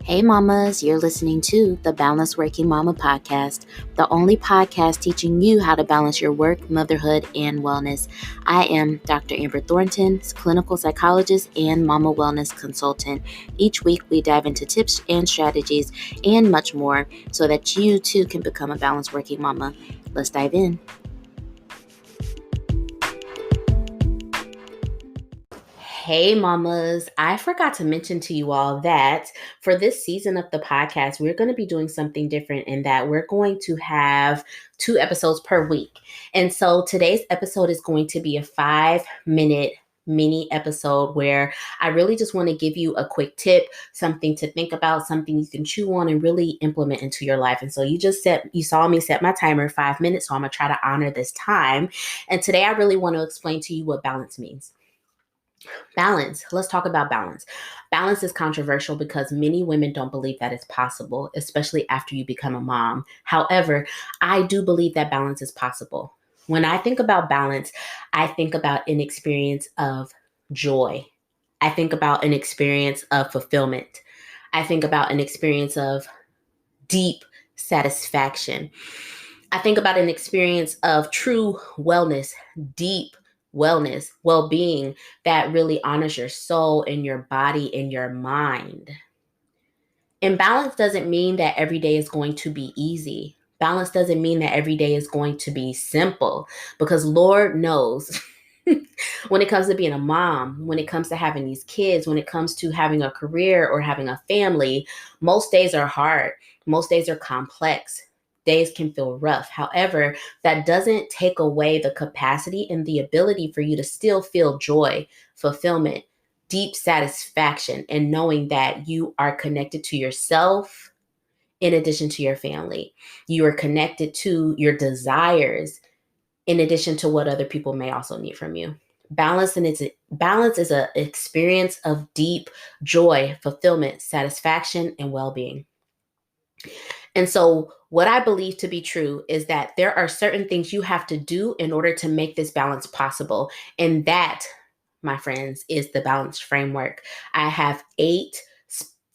Hey mamas, you're listening to the Balanced Working Mama podcast, the only podcast teaching you how to balance your work, motherhood, and wellness. I am Dr. Amber Thornton, clinical psychologist and mama wellness consultant. Each week we dive into tips and strategies and much more so that you too can become a balanced working mama. Let's dive in. Hey mamas, I forgot to mention to you all that for this season of the podcast, we're going to be doing something different in that we're going to have 2 episodes per week. And so today's episode is going to be a 5-minute mini episode where I really just want to give you a quick tip, something to think about, something you can chew on and really implement into your life. And so you saw me set my timer 5 minutes, so I'm going to try to honor this time. And today I really want to explain to you what balance means. Balance. Let's talk about balance. Balance is controversial because many women don't believe that it's possible, especially after you become a mom. However, I do believe that balance is possible. When I think about balance, I think about an experience of joy. I think about an experience of fulfillment. I think about an experience of deep satisfaction. I think about an experience of true wellness, deep wellness, well-being that really honors your soul and your body and your mind. And balance doesn't mean that every day is going to be easy. Balance doesn't mean that every day is going to be simple, because Lord knows when it comes to being a mom, when it comes to having these kids, when it comes to having a career or having a family, most days are hard. Most days are complex. Days can feel rough. However, that doesn't take away the capacity and the ability for you to still feel joy, fulfillment, deep satisfaction, and knowing that you are connected to yourself in addition to your family. You are connected to your desires in addition to what other people may also need from you. Balance is an experience of deep joy, fulfillment, satisfaction, and well-being. And so what I believe to be true is that there are certain things you have to do in order to make this balance possible. And that, my friends, is the balance framework. I have 8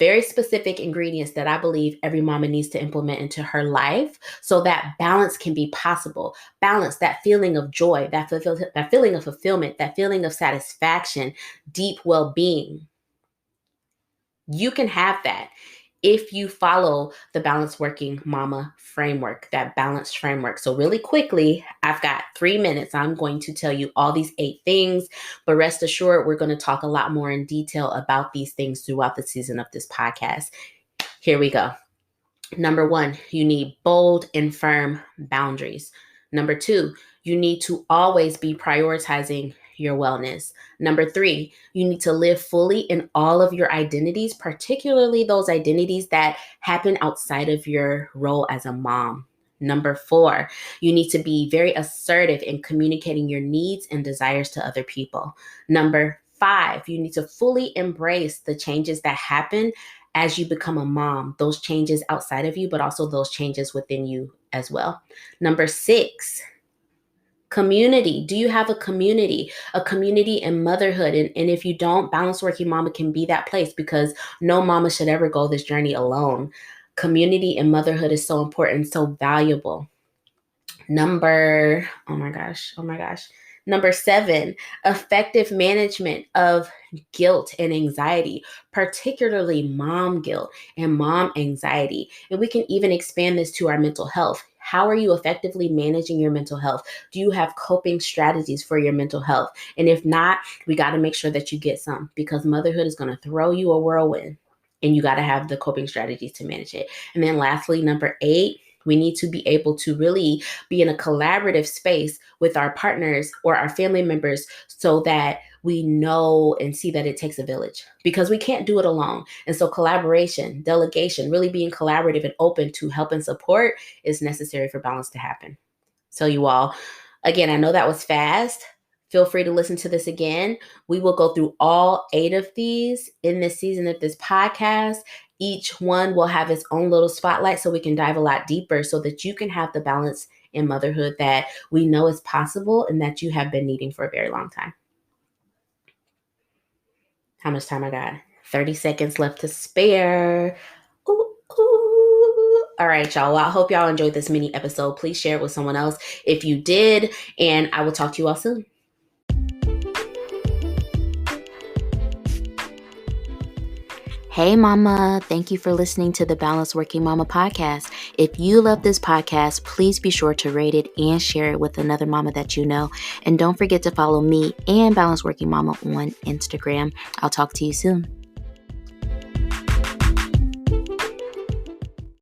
very specific ingredients that I believe every mama needs to implement into her life so that balance can be possible. Balance, that feeling of joy, that feeling of fulfillment, that feeling of satisfaction, deep well-being. You can have that if you follow the Balanced Working Mama framework, that balanced framework. So really quickly, I've got 3 minutes. I'm going to tell you all these 8 things, but rest assured, we're going to talk a lot more in detail about these things throughout the season of this podcast. Here we go. Number 1, you need bold and firm boundaries. Number 2, you need to always be prioritizing your wellness. Number 3, you need to live fully in all of your identities, particularly those identities that happen outside of your role as a mom. Number 4, you need to be very assertive in communicating your needs and desires to other people. Number 5, you need to fully embrace the changes that happen as you become a mom, those changes outside of you, but also those changes within you as well. Number 6, community. Do you have a community in motherhood? And if you don't, Balanced Working Mama can be that place, because no mama should ever go this journey alone. Community in motherhood is so important, so valuable. Number 7, effective management of guilt and anxiety, particularly mom guilt and mom anxiety. And we can even expand this to our mental health. How are you effectively managing your mental health? Do you have coping strategies for your mental health? And if not, we got to make sure that you get some, because motherhood is going to throw you a whirlwind, and you got to have the coping strategies to manage it. And then lastly, number 8, we need to be able to really be in a collaborative space with our partners or our family members so that we know and see that it takes a village, because we can't do it alone. And so collaboration, delegation, really being collaborative and open to help and support is necessary for balance to happen. So you all, again, I know that was fast. Feel free to listen to this again. We will go through all 8 of these in this season of this podcast. Each one will have its own little spotlight so we can dive a lot deeper so that you can have the balance in motherhood that we know is possible and that you have been needing for a very long time. How much time I got? 30 seconds left to spare. All right, y'all. Well, I hope y'all enjoyed this mini episode. Please share it with someone else if you did. And I will talk to you all soon. Hey, Mama. Thank you for listening to the Balanced Working Mama podcast. If you love this podcast, please be sure to rate it and share it with another mama that you know. And don't forget to follow me and Balanced Working Mama on Instagram. I'll talk to you soon.